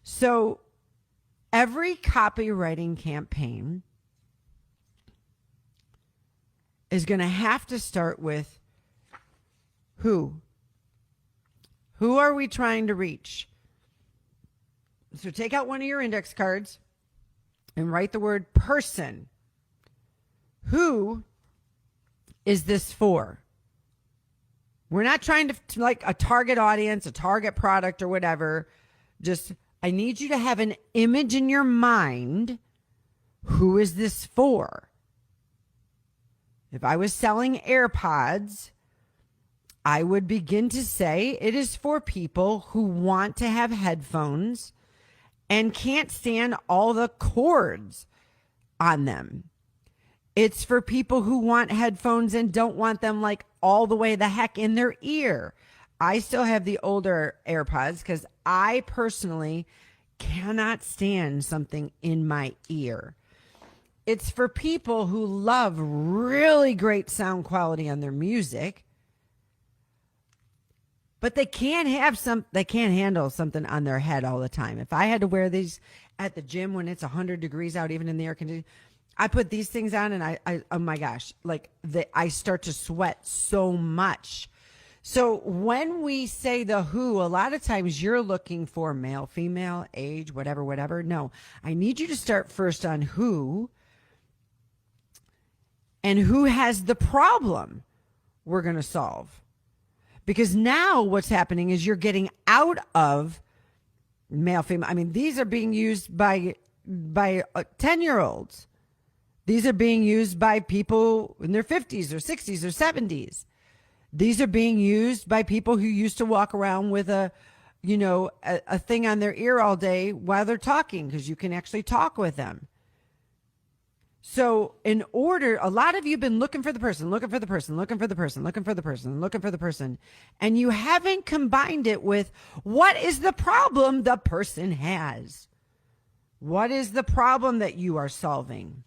So every copywriting campaign is going to have to start with who. Who are we trying to reach? So take out one of your index cards and write the word person. Who is this for? We're not trying to like a target audience, a target product or whatever. Just, I need you to have an image in your mind. Who is this for? If I was selling AirPods, I would begin to say it is for people who want to have headphones and can't stand all the cords on them. It's for people who want headphones and don't want them like all the way the heck in their ear. I still have the older AirPods because I personally cannot stand something in my ear. It's for people who love really great sound quality on their music, but they can't handle something on their head all the time. If I had to wear these at the gym when it's 100 degrees out, even in the air conditioning, I put these things on and I oh my gosh, I start to sweat so much. So when we say the who, a lot of times you're looking for male, female, age, whatever. No, I need you to start first on who and who has the problem we're going to solve. Because now what's happening is you're getting out of male, female. I mean, these are being used by 10-year-olds. These are being used by people in their 50s or 60s or 70s. These are being used by people who used to walk around with a thing on their ear all day while they're talking, because you can actually talk with them. So a lot of you have been looking for the person, and you haven't combined it with what is the problem the person has? What is the problem that you are solving?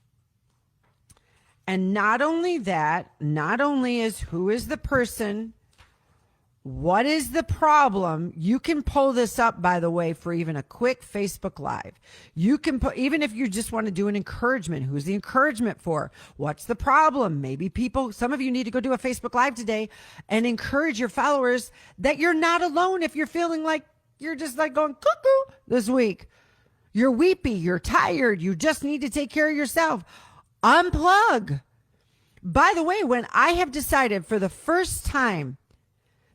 And not only that, not only is who is the person, what is the problem? You can pull this up, by the way, for even a quick Facebook Live. You can put, even if you just want to do an encouragement, who's the encouragement for? What's the problem? Maybe some of you need to go do a Facebook Live today and encourage your followers that you're not alone if you're feeling like you're just like going cuckoo this week. You're weepy, you're tired, you just need to take care of yourself. Unplug. By the way, when I have decided for the first time,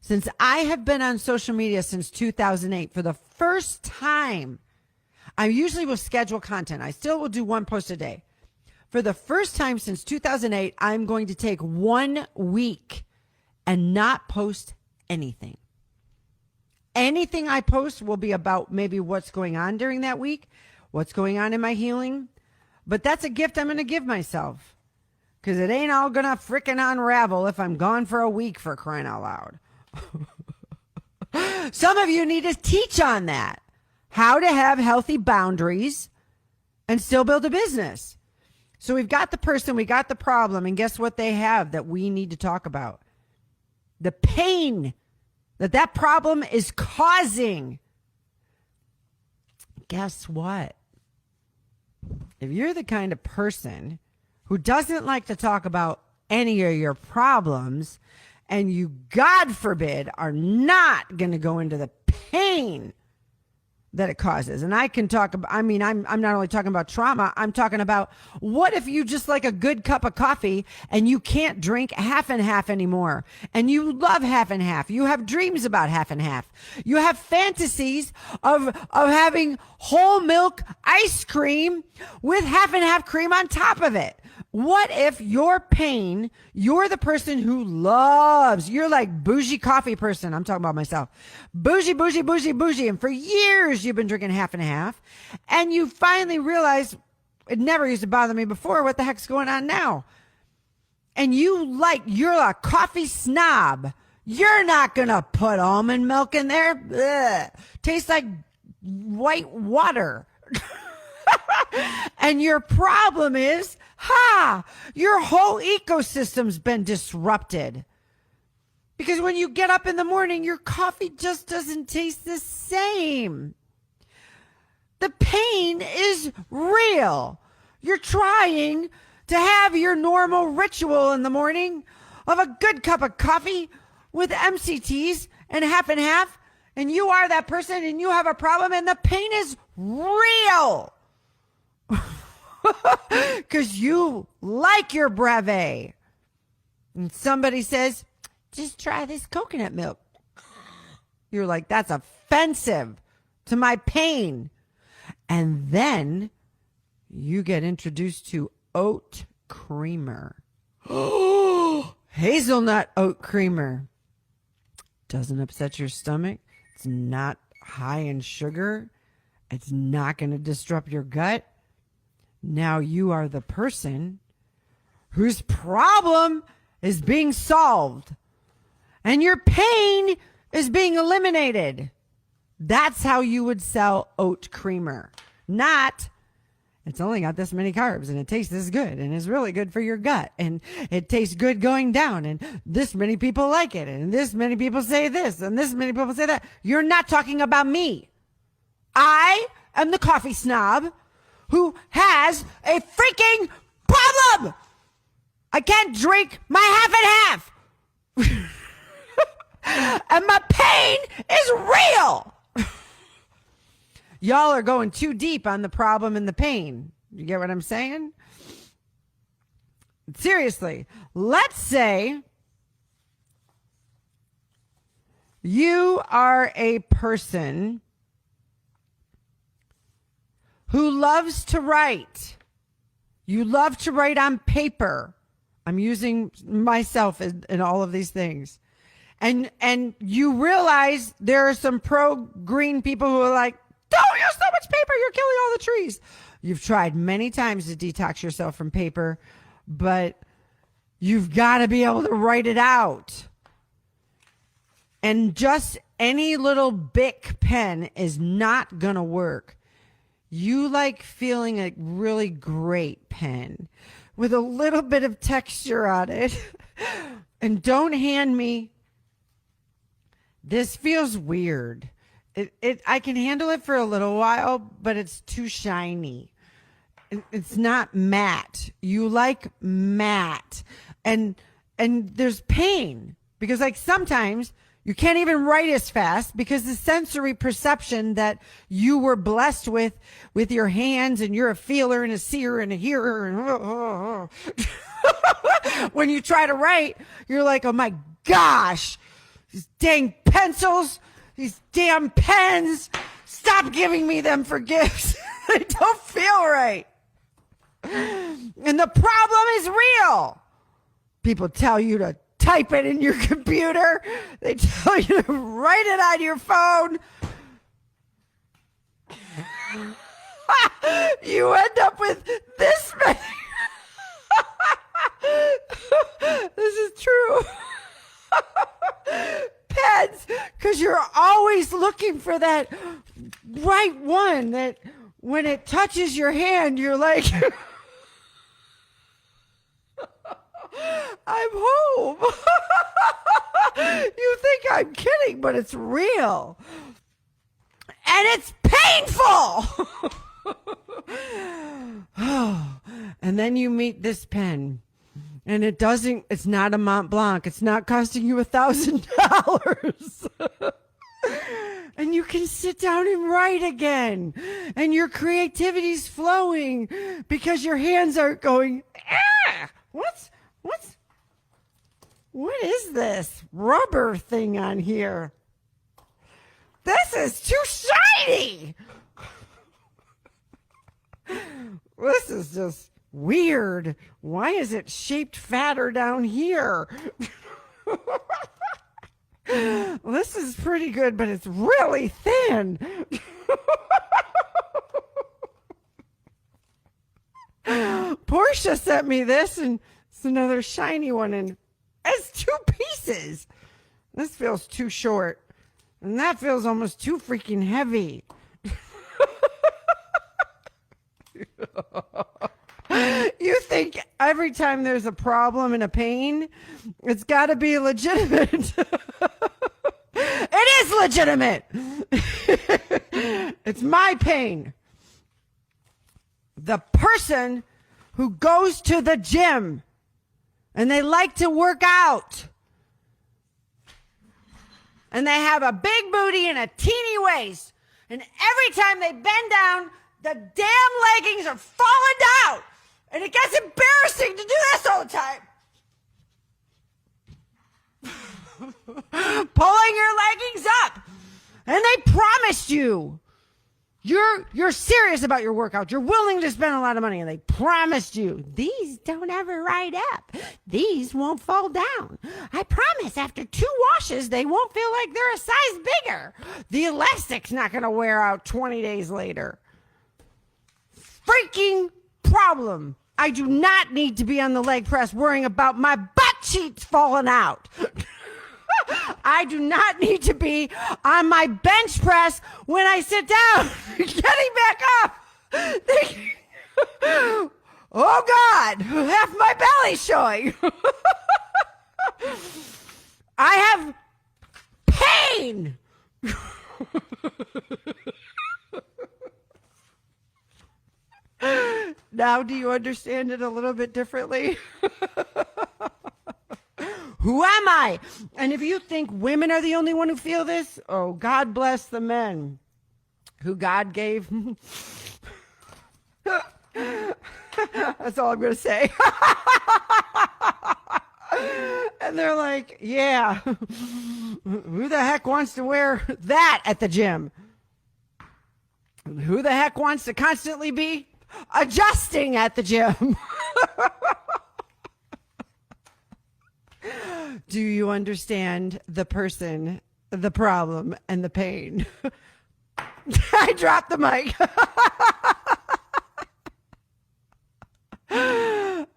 since I have been on social media since 2008, for the first time, I usually will schedule content. I still will do one post a day. For the first time since 2008, I'm going to take 1 week and not post anything. Anything I post will be about maybe what's going on during that week, what's going on in my healing. But that's a gift I'm going to give myself, because it ain't all going to frickin' unravel if I'm gone for a week, for crying out loud. Some of you need to teach on that, how to have healthy boundaries and still build a business. So we've got the person, we got the problem, and guess what they have that we need to talk about? The pain that problem is causing. Guess what? If you're the kind of person who doesn't like to talk about any of your problems, and you, God forbid, are not going to go into the pain that it causes. And I can talk about, I'm not only talking about trauma, I'm talking about what if you just like a good cup of coffee and you can't drink half and half anymore, and you love half and half. You have dreams about half and half. You have fantasies of having whole milk ice cream with half and half cream on top of it. What if your pain, you're the person who you're like bougie coffee person. I'm talking about myself. Bougie. And for years you've been drinking half and half. And you finally realize, it never used to bother me before, what the heck's going on now? And you're a coffee snob. You're not going to put almond milk in there. Ugh. Tastes like white water. And your problem is, your whole ecosystem's been disrupted. Because when you get up in the morning, your coffee just doesn't taste the same. The pain is real. You're trying to have your normal ritual in the morning of a good cup of coffee with MCTs and half, and you are that person and you have a problem and the pain is real. Because you like your Breve. And somebody says, just try this coconut milk. You're like, that's offensive to my pain. And then you get introduced to oat creamer. Hazelnut oat creamer. Doesn't upset your stomach. It's not high in sugar. It's not going to disrupt your gut. Now you are the person whose problem is being solved and your pain is being eliminated. That's how you would sell oat creamer. Not, it's only got this many carbs and it tastes this good and it's really good for your gut and it tastes good going down and this many people like it and this many people say this and this many people say that. You're not talking about me. I am the coffee snob who has a freaking problem. I can't drink my half and half. And my pain is real. Y'all are going too deep on the problem and the pain. You get what I'm saying? Seriously, let's say you are a person who loves to write. You love to write on paper. I'm using myself in all of these things. And you realize there are some pro-green people who are like, don't use so much paper, you're killing all the trees. You've tried many times to detox yourself from paper, but you've got to be able to write it out. And just any little Bic pen is not going to work. You like feeling a really great pen with a little bit of texture on it. And don't hand me, this feels weird. I can handle it for a little while, but it's too shiny. It's not matte. You like matte. And there's pain because like sometimes you can't even write as fast because the sensory perception that you were blessed with your hands, and you're a feeler and a seer and a hearer. And when you try to write, you're like, oh my gosh, these dang pencils, these damn pens, stop giving me them for gifts. They don't feel right. And the problem is real. People tell you to type it in your computer. They tell you to write it on your phone. You end up with this many. This is true. Pens, because you're always looking for that right one that when it touches your hand, you're like, I'm home. You think I'm kidding, but it's real. And it's painful. And then you meet this pen. And it's not a Mont Blanc. It's not costing you $1,000. And you can sit down and write again. And your creativity's flowing because your hands aren't going, what is this rubber thing on here? This is too shiny. This is just weird. Why is it shaped fatter down here? This is pretty good, but it's really thin. Portia sent me this, and it's another shiny one, and it's 2 pieces. This feels too short, and that feels almost too freaking heavy. You think every time there's a problem and a pain, it's got to be legitimate. It is legitimate. It's my pain. the person who goes to the gym and they like to work out and they have a big booty and a teeny waist, and every time they bend down, the damn leggings are falling down, and it gets embarrassing to do this all the time. Pulling your leggings up, and they promised you you're serious about your workout. You're willing to spend a lot of money, and they promised you these don't ever ride up. These won't fall down. I promise after 2 washes, they won't feel like they're a size bigger. The elastic's not going to wear out 20 days later. Freaking problem. I do not need to be on the leg press worrying about my butt cheeks falling out. I do not need to be on my bench press when I sit down, getting back up. Oh God, half my belly's showing. I have pain. Now, do you understand it a little bit differently? Who am I? And if you think women are the only one who feel this, oh, God bless the men who God gave. That's all I'm going to say. And they're like, yeah, who the heck wants to wear that at the gym? Who the heck wants to constantly be adjusting at the gym? Do you understand the person, the problem, and the pain? I dropped the mic.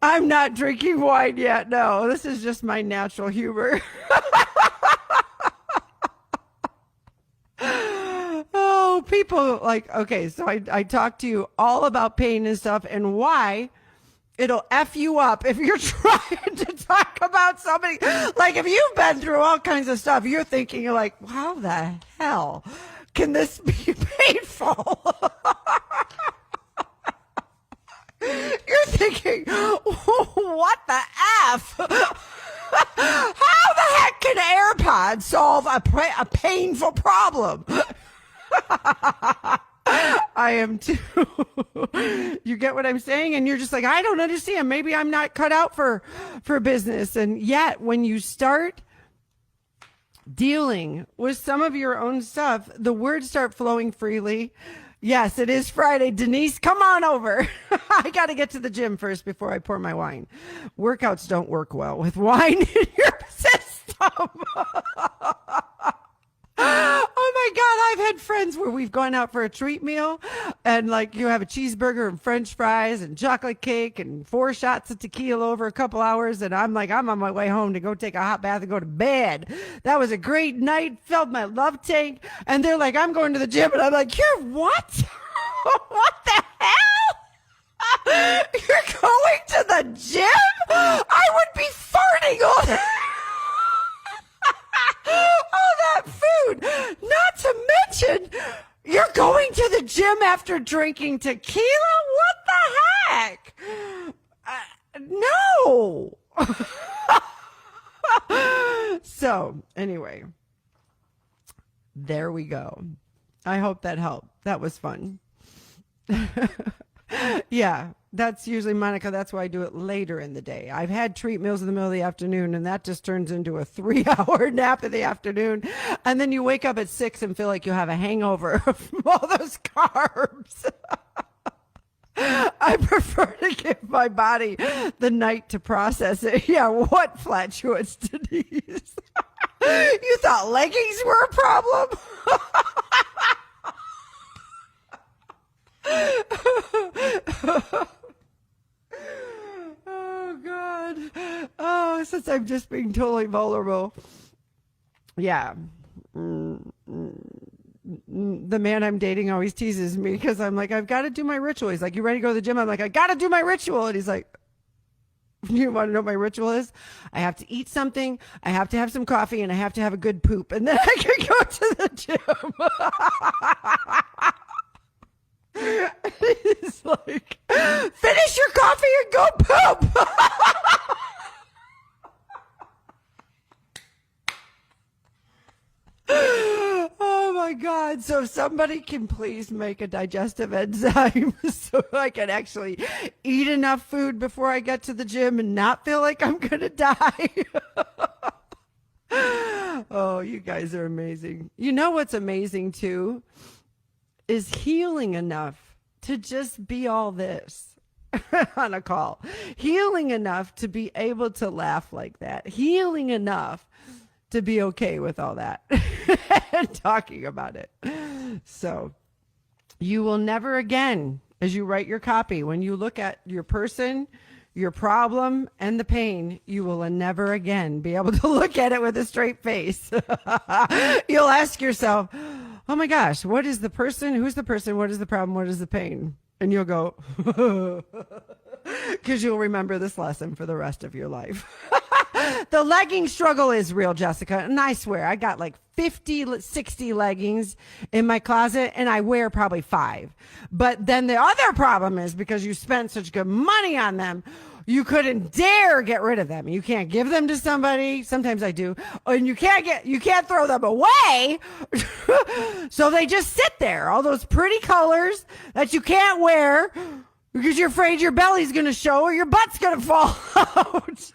I'm not drinking wine yet. No, this is just my natural humor. Oh, people like, okay, so I talked to you all about pain and stuff and why it'll F you up if you're trying to talk about somebody. Like, if you've been through all kinds of stuff, you're thinking, you're like, how the hell can this be painful? You're thinking, what the F? How the heck can AirPods solve a painful problem? I am too. You get what I'm saying? And you're just like, I don't understand. Maybe I'm not cut out for business. And yet when you start dealing with some of your own stuff, the words start flowing freely. Yes, it is Friday. Denise, come on over. I got to get to the gym first before I pour my wine. Workouts don't work well with wine in your system. Oh my God, I've had friends where we've gone out for a treat meal and like you have a cheeseburger and French fries and chocolate cake and 4 shots of tequila over a couple hours. And I'm like, I'm on my way home to go take a hot bath and go to bed. That was a great night. Filled my love tank. And they're like, I'm going to the gym. And I'm like, you're what? What the hell? You're going to the gym? I would be farting all day. Oh, that food. Not to mention, you're going to the gym after drinking tequila? What the heck? No. So, anyway, there we go. I hope that helped. That was fun. Yeah, that's usually Monica. That's why I do it later in the day. I've had treat meals in the middle of the afternoon, and that just turns into a 3-hour nap in the afternoon. And then you wake up at 6 and feel like you have a hangover from all those carbs. I prefer to give my body the night to process it. Yeah, what flatulence, Denise? You thought leggings were a problem? Oh God. Oh, since I'm just being totally vulnerable. Yeah. The man I'm dating always teases me because I'm like, I've got to do my ritual. He's like, you ready to go to the gym? I'm like, I got to do my ritual. And he's like, you want to know what my ritual is? I have to eat something, I have to have some coffee, and I have to have a good poop. And then I can go to the gym. He's like, finish your coffee and go poop. Oh my God. So somebody can please make a digestive enzyme so I can actually eat enough food before I get to the gym and not feel like I'm going to die. Oh, you guys are amazing. You know what's amazing too is healing enough to just be all this on a call. Healing enough to be able to laugh like that. Healing enough to be okay with all that and talking about it. So you will never again, as you write your copy, when you look at your person, your problem, and the pain, you will never again be able to look at it with a straight face. You'll ask yourself, oh my gosh, what is the person? Who's the person? What is the problem? What is the pain? And you'll go, because you'll remember this lesson for the rest of your life. The legging struggle is real, Jessica. And I swear, I got like 50, 60 leggings in my closet, and I wear probably 5. But then the other problem is because you spent such good money on them, you couldn't dare get rid of them. You can't give them to somebody. Sometimes I do. And you can't throw them away. So they just sit there. All those pretty colors that you can't wear because you're afraid your belly's going to show or your butt's going to fall out.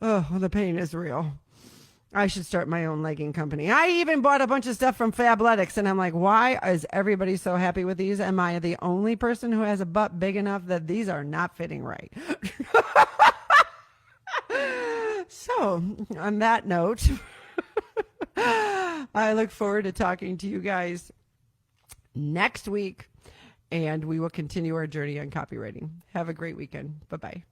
Oh, the pain is real. I should start my own legging company. I even bought a bunch of stuff from Fabletics, and I'm like, why is everybody so happy with these? Am I the only person who has a butt big enough that these are not fitting right? So, on that note, I look forward to talking to you guys next week, and we will continue our journey on copywriting. Have a great weekend. Bye-bye.